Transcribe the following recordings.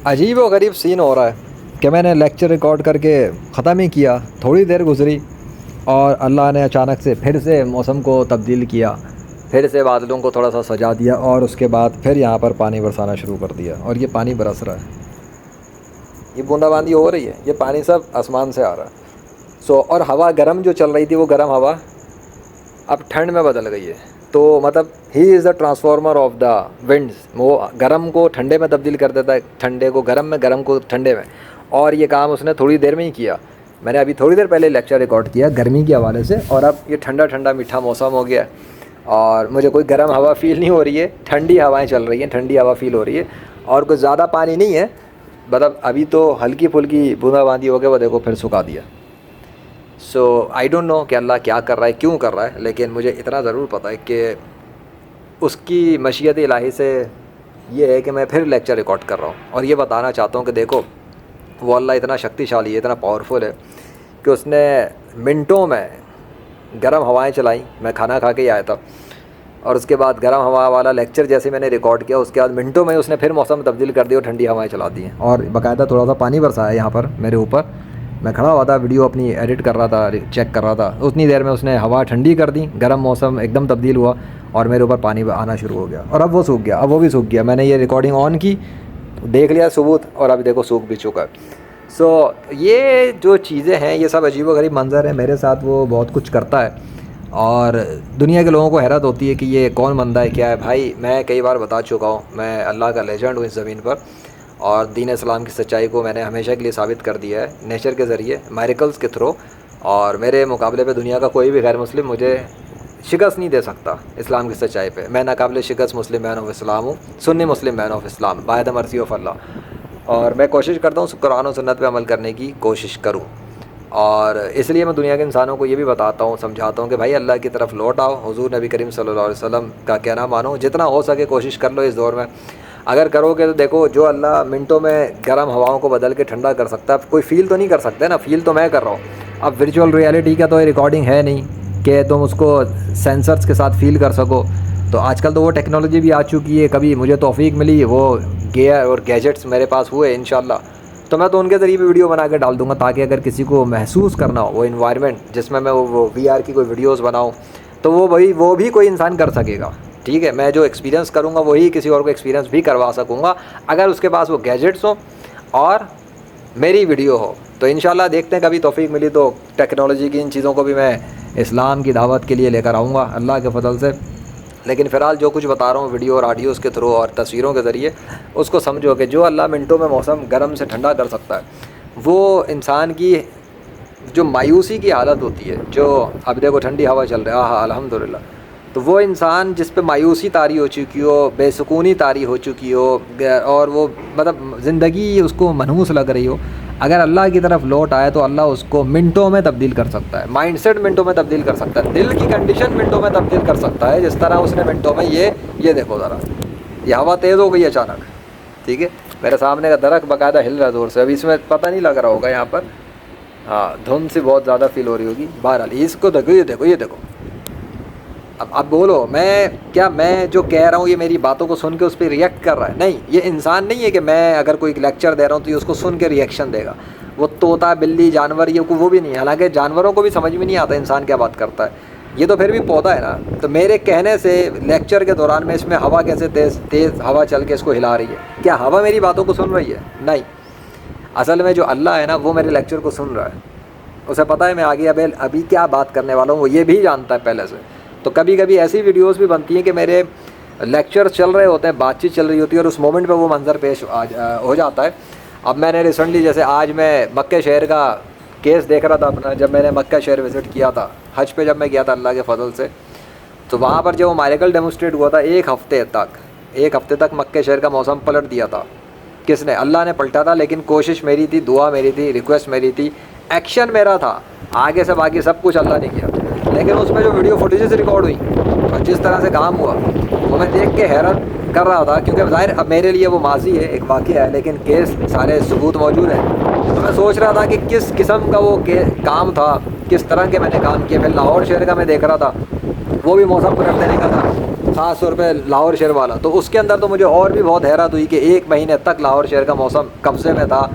عجیب و غریب سین ہو رہا ہے کہ میں نے لیکچر ریکارڈ کر کے ختم ہی کیا، تھوڑی دیر گزری اور اللہ نے اچانک سے پھر سے موسم کو تبدیل کیا، پھر سے بادلوں کو تھوڑا سا سجا دیا اور اس کے بعد پھر یہاں پر پانی برسانا شروع کر دیا اور یہ پانی برس رہا ہے، یہ بوندا باندی ہو رہی ہے، یہ پانی سب آسمان سے آ رہا ہے۔ اور ہوا گرم جو چل رہی تھی وہ گرم ہوا اب ٹھنڈ میں بدل گئی ہے، تو مطلب ہی is the transformer of the winds, وہ گرم کو ٹھنڈے میں تبدیل کر دیتا ہے، ٹھنڈے کو گرم میں، گرم کو ٹھنڈے میں، اور یہ کام اس نے تھوڑی دیر میں ہی کیا۔ میں نے ابھی تھوڑی دیر پہلے لیکچر ریکارڈ کیا گرمی کے حوالے سے، اور اب یہ ٹھنڈا ٹھنڈا میٹھا موسم ہو گیا اور مجھے کوئی گرم ہوا فیل نہیں ہو رہی ہے، ٹھنڈی ہوائیں چل رہی ہیں، ٹھنڈی ہوا فیل ہو رہی ہے، اور کوئی زیادہ پانی نہیں ہے، مطلب ابھی تو ہلکی پھلکی بوندا باندی ہو گیا، وہ دیکھو پھر سکھا دیا۔ سو آئی ڈونٹ نو کہ اللہ کیا کر رہا ہے، کیوں کر رہا ہے، لیکن مجھے اتنا ضرور پتہ ہے کہ اس کی مشیت الہی سے یہ ہے کہ میں پھر لیکچر ریکارڈ کر رہا ہوں، اور یہ بتانا چاہتا ہوں کہ دیکھو وہ اللہ اتنا شکتیشالی ہے، اتنا پاورفل ہے کہ اس نے منٹوں میں گرم ہوائیں چلائیں۔ میں کھانا کھا کے ہی آیا تھا، اور اس کے بعد گرم ہوا والا لیکچر جیسے میں نے ریکارڈ کیا، اس کے بعد منٹوں میں اس نے پھر موسم تبدیل کر دیا اور ٹھنڈی ہوائیں چلا دی ہیں، اور باقاعدہ تھوڑا سا پانی برسایا یہاں پر میرے اوپر۔ میں کھڑا ہوا تھا، ویڈیو اپنی ایڈٹ کر رہا تھا، چیک کر رہا تھا، اتنی دیر میں اس نے ہوا ٹھنڈی کر دی، گرم موسم ایک دم تبدیل ہوا اور میرے اوپر پانی آنا شروع ہو گیا، اور اب وہ سوکھ گیا، اب وہ بھی سوکھ گیا۔ میں نے یہ ریکارڈنگ آن کی، دیکھ لیا ثبوت، اور اب دیکھو سوکھ بھی چکا ہے۔ سو یہ جو چیزیں ہیں یہ سب عجیب و غریب منظر ہیں، میرے ساتھ وہ بہت کچھ کرتا ہے، اور دنیا کے لوگوں کو حیرت ہوتی ہے کہ یہ کون بندہ ہے، کیا ہے۔ بھائی میں کئی بار بتا چکا ہوں، میں اللہ کا لیجنڈ ہوں اس زمین پر، اور دین اسلام کی سچائی کو میں نے ہمیشہ کے لیے ثابت کر دیا ہے نیچر کے ذریعے، میریکلز کے تھرو، اور میرے مقابلے پہ دنیا کا کوئی بھی غیر مسلم مجھے شکست نہیں دے سکتا اسلام کی سچائی پہ۔ میں ناقابل شکست مسلم مین آف اسلام ہوں، سنی مسلم مین of Islam by the mercy of اللہ، اور میں کوشش کرتا ہوں قرآن و سنت پہ عمل کرنے کی کوشش کروں، اور اس لیے میں دنیا کے انسانوں کو یہ بھی بتاتا ہوں، سمجھاتا ہوں کہ بھائی اللہ کی طرف لوٹ آؤ، حضور نبی کریم صلی اللہ علیہ وسلم کا کہنا مانو، جتنا ہو سکے کوشش کر لو اس دور میں۔ اگر کرو گے تو دیکھو جو اللہ منٹوں میں گرم ہواؤں کو بدل کے ٹھنڈا کر سکتا ہے، کوئی فیل تو نہیں کر سکتے نا، فیل تو میں کر رہا ہوں۔ اب ورچوئل ریئلٹی کا تو یہ ریکارڈنگ ہے نہیں کہ تم اس کو سینسرز کے ساتھ فیل کر سکو، تو آج کل تو وہ ٹیکنالوجی بھی آ چکی ہے، کبھی مجھے توفیق ملی، وہ گیئر اور گیجٹس میرے پاس ہوئے انشاءاللہ، تو میں تو ان کے ذریعے بھی ویڈیو بنا کے ڈال دوں گا، تاکہ اگر کسی کو محسوس کرنا ہو وہ انوائرمنٹ جس میں وہ وی آر کی کوئی ویڈیوز بناؤں، تو وہ بھی کوئی انسان کر سکے گا، ٹھیک ہے۔ میں جو ایکسپیرینس کروں گا وہی کسی اور کو ایکسپیرینس بھی کروا سکوں گا، اگر اس کے پاس وہ گیجٹس ہوں اور میری ویڈیو ہو، تو انشاءاللہ دیکھتے ہیں کبھی توفیق ملی تو ٹیکنالوجی کی ان چیزوں کو بھی میں اسلام کی دعوت کے لیے لے کر آؤں گا اللہ کے فضل سے۔ لیکن فی الحال جو کچھ بتا رہا ہوں ویڈیو اور آڈیوز کے تھرو اور تصویروں کے ذریعے، اس کو سمجھو کہ جو اللہ منٹوں میں موسم گرم سے ٹھنڈا کر سکتا ہے، وہ انسان کی جو مایوسی کی حالت ہوتی ہے، جو اب دیکھو ٹھنڈی ہوا چل رہی ہے، ہاں الحمدللہ، تو وہ انسان جس پہ مایوسی طاری ہو چکی ہو، بے سکونی طاری ہو چکی ہو، اور وہ مطلب زندگی اس کو منحوس لگ رہی ہو، اگر اللہ کی طرف لوٹ آئے تو اللہ اس کو منٹوں میں تبدیل کر سکتا ہے، مائنڈ سیٹ منٹوں میں تبدیل کر سکتا ہے، دل کی کنڈیشن منٹوں میں تبدیل کر سکتا ہے، جس طرح اس نے منٹوں میں یہ دیکھو ذرا، یہ ہوا تیز ہو گئی اچانک، ٹھیک ہے، میرے سامنے کا درخت باقاعدہ ہل رہا ہے زور سے، ابھی اس میں پتہ نہیں لگ رہا ہوگا یہاں پر، ہاں دھند سی بہت زیادہ فیل ہو رہی ہوگی، بہرحال اس کو دیکھو، یہ دیکھو۔ اب بولو میں جو کہہ رہا ہوں یہ میری باتوں کو سن کے اس پہ ریئیکٹ کر رہا ہے؟ نہیں، یہ انسان نہیں ہے کہ میں اگر کوئی لیکچر دے رہا ہوں تو یہ اس کو سن کے ریئیکشن دے گا، وہ طوطا بلی جانور یہ وہ بھی نہیں ہے، حالانکہ جانوروں کو بھی سمجھ میں نہیں آتا انسان کیا بات کرتا ہے، یہ تو پھر بھی پودا ہے نا، تو میرے کہنے سے لیکچر کے دوران میں اس میں ہوا کیسے تیز ہوا چل کے اس کو ہلا رہی ہے، کیا ہوا میری باتوں کو سن رہی ہے؟ نہیں، اصل میں جو اللہ ہے نا وہ میرے لیکچر کو سن رہا ہے، اسے پتہ ہے میں آگے ابھی کیا بات کرنے والا ہوں، وہ یہ بھی جانتا ہے پہلے سے۔ تو کبھی کبھی ایسی ویڈیوز بھی بنتی ہیں کہ میرے لیکچر چل رہے ہوتے ہیں، بات چیت چل رہی ہوتی ہے، اور اس مومنٹ پہ وہ منظر پیش ہو جاتا ہے۔ اب میں نے ریسنٹلی جیسے آج میں مکہ شہر کا کیس دیکھ رہا تھا اپنا، جب میں نے مکہ شہر وزٹ کیا تھا حج پہ، جب میں گیا تھا اللہ کے فضل سے، تو وہاں پر جو وہ میریکل ڈیمونسٹریٹ ہوا تھا ایک ہفتے تک مکہ شہر کا موسم پلٹ دیا تھا، کس نے؟ اللہ نے پلٹا تھا، لیکن کوشش میری تھی، دعا میری تھی، ریکویسٹ میری تھی، ایکشن میرا تھا، آگے سے باقی سب کچھ اللہ نے کیا، لیکن اس میں جو ویڈیو فوٹیجز ریکارڈ ہوئی اور جس طرح سے کام ہوا وہ میں دیکھ کے حیرت کر رہا تھا، کیونکہ ظاہر اب میرے لیے وہ ماضی ہے، ایک واقعہ ہے، لیکن کیس سارے ثبوت موجود ہیں، تو میں سوچ رہا تھا کہ کس قسم کا وہ کام تھا، کس طرح کے میں نے کام کیا۔ پھر لاہور شہر کا میں دیکھ رہا تھا، وہ بھی موسم پلٹ دینے کا تھا، ₹700 لاہور شہر والا. تو اس کے اندر تو مجھے اور بھی بہت حیرت ہوئی کہ 1 مہینے تک لاہور شہر کا موسم قبضے میں تھا.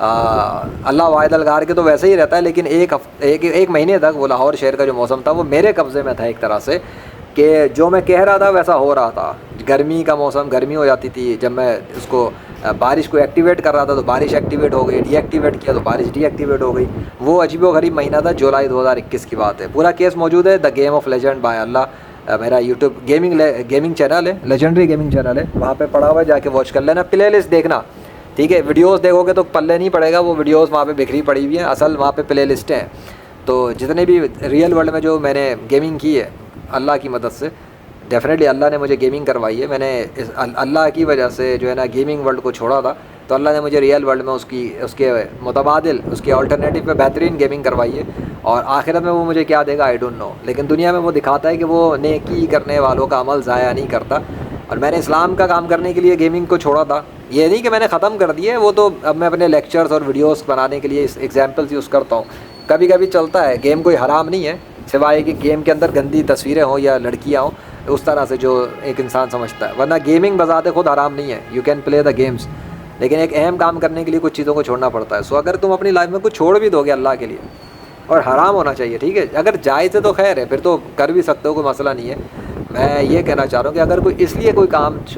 اللہ واحد القہار کے تو ویسے ہی رہتا ہے, لیکن ایک مہینے تک وہ لاہور شہر کا جو موسم تھا وہ میرے قبضے میں تھا ایک طرح سے, کہ جو میں کہہ رہا تھا ویسا ہو رہا تھا. گرمی کا موسم, گرمی ہو جاتی تھی, جب میں اس کو بارش کو ایکٹیویٹ کر رہا تھا تو بارش ایکٹیویٹ ہو گئی, ڈی ایکٹیویٹ کیا تو بارش ڈی ایکٹیویٹ ہو گئی. وہ عجیب و غریب مہینہ تھا, جولائی 2021 کی بات ہے. پورا کیس موجود ہے, the game of legend by Allah, میرا یوٹیوب گیمنگ چینل ہے, لیجنڈری گیمنگ چینل ہے, وہاں پہ پڑا ہوا ہے, جا کے واچ کر لینا. پلے لسٹ دیکھنا, ٹھیک ہے. ویڈیوز دیکھو گے تو پلے نہیں پڑے گا, وہ ویڈیوز وہاں پہ بکھری پڑی ہوئی ہیں, اصل وہاں پہ پلے لسٹیں ہیں. تو جتنے بھی ریئل ورلڈ میں جو میں نے گیمنگ کی ہے اللہ کی مدد سے, ڈیفینیٹلی اللہ نے مجھے گیمنگ کروائی ہے. میں نے اللہ کی وجہ سے جو ہے نا گیمنگ ورلڈ کو چھوڑا تھا, تو اللہ نے مجھے ریئل ورلڈ میں اس کے متبادل, اس کے آلٹرنیٹیو پہ بہترین گیمنگ کروائی ہے. اور آخرت میں وہ مجھے کیا دے گا آئی ڈونٹ نو, لیکن دنیا میں وہ دکھاتا ہے کہ وہ نیکی کرنے والوں کا عمل ضائع نہیں کرتا. اور میں نے اسلام کا کام کرنے کے لیے گیمنگ کو چھوڑا تھا, یہ نہیں کہ میں نے ختم کر دی ہے, وہ تو اب میں اپنے لیکچرز اور ویڈیوز بنانے کے لیے ایگزامپلس یوز کرتا ہوں. کبھی کبھی چلتا ہے, گیم کوئی حرام نہیں ہے, سوائے کہ گیم کے اندر گندی تصویریں ہوں یا لڑکیاں ہوں, اس طرح سے جو ایک انسان سمجھتا ہے. ورنہ گیمنگ بذات خود حرام نہیں ہے, you can play the games, لیکن ایک اہم کام کرنے کے لیے کچھ چیزوں کو چھوڑنا پڑتا ہے. سو اگر تم اپنی لائف میں کچھ چھوڑ بھی دو گے اللہ کے لیے, اور حرام ہونا چاہیے, ٹھیک ہے, اگر جائز ہے تو خیر ہے, پھر تو کر بھی سکتے ہو, کوئی مسئلہ نہیں ہے. میں یہ کہنا چاہ رہا ہوں کہ اگر کوئی اس لیے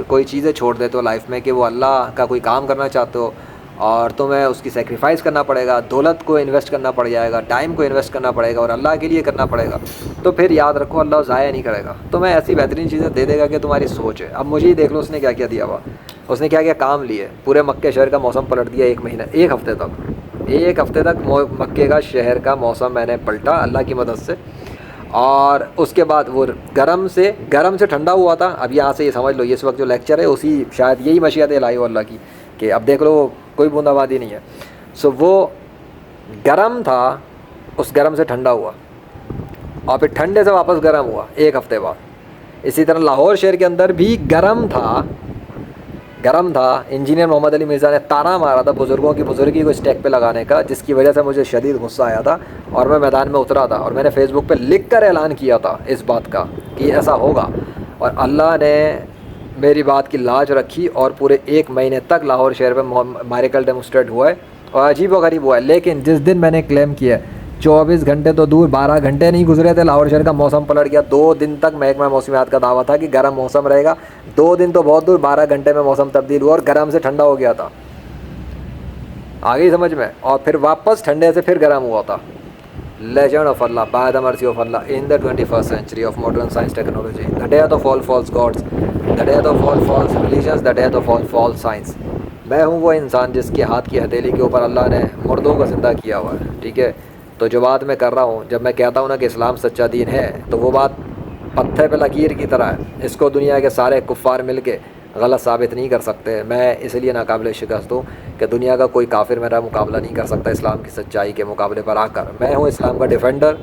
کوئی چیزیں چھوڑ دیتے ہو لائف میں کہ وہ اللہ کا کوئی کام کرنا چاہتے ہو, اور تمہیں اس کی سیکریفائس کرنا پڑے گا, دولت کو انویسٹ کرنا پڑ جائے گا, ٹائم کو انویسٹ کرنا پڑے گا, اور اللہ کے لیے کرنا پڑے گا, تو پھر یاد رکھو اللہ ضائع نہیں کرے گا, تمہیں ایسی بہترین چیزیں دے دے گا کہ تمہاری سوچ ہے. اب مجھے ہی دیکھ لو اس نے کیا کیا دیا ہوا, اس نے کیا کیا کام لیے. پورے مکے شہر کا موسم پلٹ دیا 1 مہینہ, 1 ہفتے تک مکے کا شہر کا موسم میں نے پلٹا اللہ کی مدد سے. اور اس کے بعد وہ گرم سے ٹھنڈا ہوا تھا. اب یہاں سے یہ سمجھ لو, یہ اس وقت جو لیکچر ہے اسی شاید یہی مشیت الہی ہو اللہ کی, کہ اب دیکھ لو کوئی بوندا بادی نہیں ہے. سو وہ گرم تھا, اس گرم سے ٹھنڈا ہوا, اور پھر ٹھنڈے سے واپس گرم ہوا 1 ہفتے بعد. اسی طرح لاہور شہر کے اندر بھی گرم تھا. انجینئر محمد علی مرزا نے تانا مارا تھا بزرگوں کی بزرگی کو اسٹیک پہ لگانے کا, جس کی وجہ سے مجھے شدید غصہ آیا تھا, اور میں میدان میں اترا تھا, اور میں نے فیس بک پہ لکھ کر اعلان کیا تھا اس بات کا کہ ایسا ہوگا. اور اللہ نے میری بات کی لاج رکھی, اور پورے 1 مہینے تک لاہور شہر میں میریکل ڈیمونسٹریٹ ہوا ہے, اور عجیب و غریب ہوا ہے. لیکن جس دن میں نے کلیم کیا 24 گھنٹے تو دور 12 گھنٹے نہیں گزرے تھے, لاہور شہر کا موسم پلٹ گیا. 2 دن تک محکمہ موسمیات کا دعویٰ تھا کہ گرم موسم رہے گا, 2 دن تو بہت دور, 12 گھنٹے میں موسم تبدیل ہوا اور گرم سے ٹھنڈا ہو گیا تھا. آگے سمجھ میں, اور پھر واپس ٹھنڈے سے پھر گرم ہوا تھا. Legend of Allah, by the mercy of Allah, in the 21st century of modern science technology, the death of all false gods, the death of all false religions, the death of all false science. میں ہوں وہ انسان جس کے ہاتھ کی ہتھیلی کے اوپر اللہ نے مردوں کو زندہ کیا ہوا ہے, ٹھیک ہے. تو جو بات میں کر رہا ہوں, جب میں کہتا ہوں نا کہ اسلام سچا دین ہے, تو وہ بات پتھر پہ لکیر کی طرح ہے. اس کو دنیا کے سارے کفار مل کے غلط ثابت نہیں کر سکتے. میں اس لیے ناقابل شکست ہوں کہ دنیا کا کوئی کافر میرا مقابلہ نہیں کر سکتا اسلام کی سچائی کے مقابلے پر آ کر. میں ہوں اسلام کا ڈیفینڈر,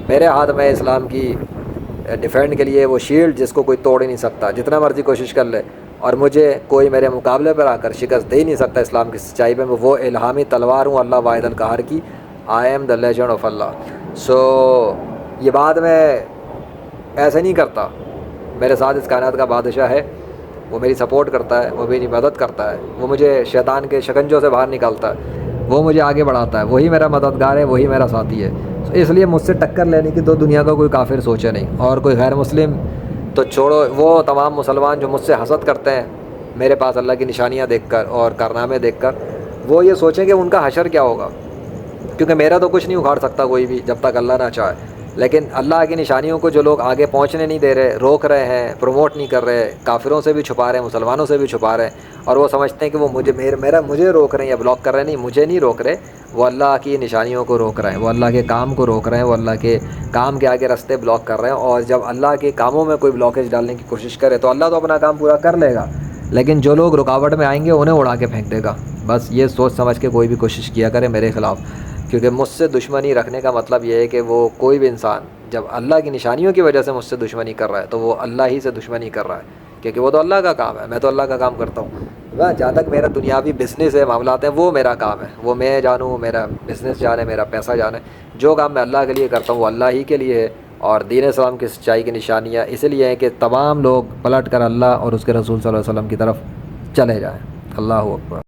میرے ہاتھ میں اسلام کی ڈیفینڈ کے لیے وہ شیلڈ جس کو کوئی توڑ ہی نہیں سکتا, جتنا مرضی کوشش کر لے, اور مجھے کوئی میرے مقابلے پر آ کر شکست دے ہی نہیں سکتا اسلام کی سچائی میں. وہ الہامی تلوار ہوں اللہ واحد القہار کی. I am the legend of Allah. So یہ بات میں ایسے نہیں کرتا, میرے ساتھ اس کائنات کا بادشاہ ہے, وہ میری سپورٹ کرتا ہے, وہ میری مدد کرتا ہے, وہ مجھے شیطان کے شکنجوں سے باہر نکالتا ہے, وہ مجھے آگے بڑھاتا ہے, وہی میرا مددگار ہے, وہی میرا ساتھی ہے. اس لیے مجھ سے ٹکر لینے کی تو دنیا کا کوئی کافر سوچے نہیں, اور کوئی غیر مسلم تو چھوڑو. وہ تمام مسلمان جو مجھ سے حسد کرتے ہیں میرے پاس اللہ کی نشانیاں دیکھ کر اور کارنامے دیکھ کر, وہ یہ سوچیں کہ ان کا حشر کیا ہوگا, کیونکہ میرا تو کچھ نہیں اکھاڑ سکتا کوئی بھی جب تک اللہ نہ چاہے. لیکن اللہ کی نشانیوں کو جو لوگ آگے پہنچنے نہیں دے رہے, روک رہے ہیں, پروموٹ نہیں کر رہے, کافروں سے بھی چھپا رہے ہیں, مسلمانوں سے بھی چھپا رہے ہیں, اور وہ سمجھتے ہیں کہ وہ مجھے روک رہے ہیں یا بلاک کر رہے ہیں. نہیں, مجھے نہیں روک رہے, وہ اللہ کی نشانیوں کو روک رہے ہیں, وہ اللہ کے کام کو روک رہے ہیں, وہ اللہ کے کام کے آگے راستے بلاک کر رہے ہیں. اور جب اللہ کے کاموں میں کوئی بلاکیج ڈالنے کی کوشش کرے تو اللہ تو اپنا کام پورا کر لے گا, لیکن جو لوگ رکاوٹ میں آئیں گے انہیں اڑا کے پھینک دے گا. بس یہ سوچ سمجھ کے کوئی بھی کوشش کیا کرے میرے خلاف, کیونکہ مجھ سے دشمنی رکھنے کا مطلب یہ ہے کہ وہ کوئی بھی انسان جب اللہ کی نشانیوں کی وجہ سے مجھ سے دشمنی کر رہا ہے تو وہ اللہ ہی سے دشمنی کر رہا ہے, کیونکہ وہ تو اللہ کا کام ہے, میں تو اللہ کا کام کرتا ہوں. جہاں تک میرا دنیاوی بزنس ہے, معاملات ہیں, وہ میرا کام ہے, وہ میں جانوں, میرا بزنس جانے, میرا پیسہ جانے. جو کام میں اللہ کے لیے کرتا ہوں وہ اللہ ہی کے لیے ہے, اور دین اسلام کی سچائی کی نشانیاں اس لیے ہیں کہ تمام لوگ پلٹ کر اللہ اور اس کے رسول صلی اللہ علیہ وسلم کی طرف چلے جائیں۔ اللہ اکبر۔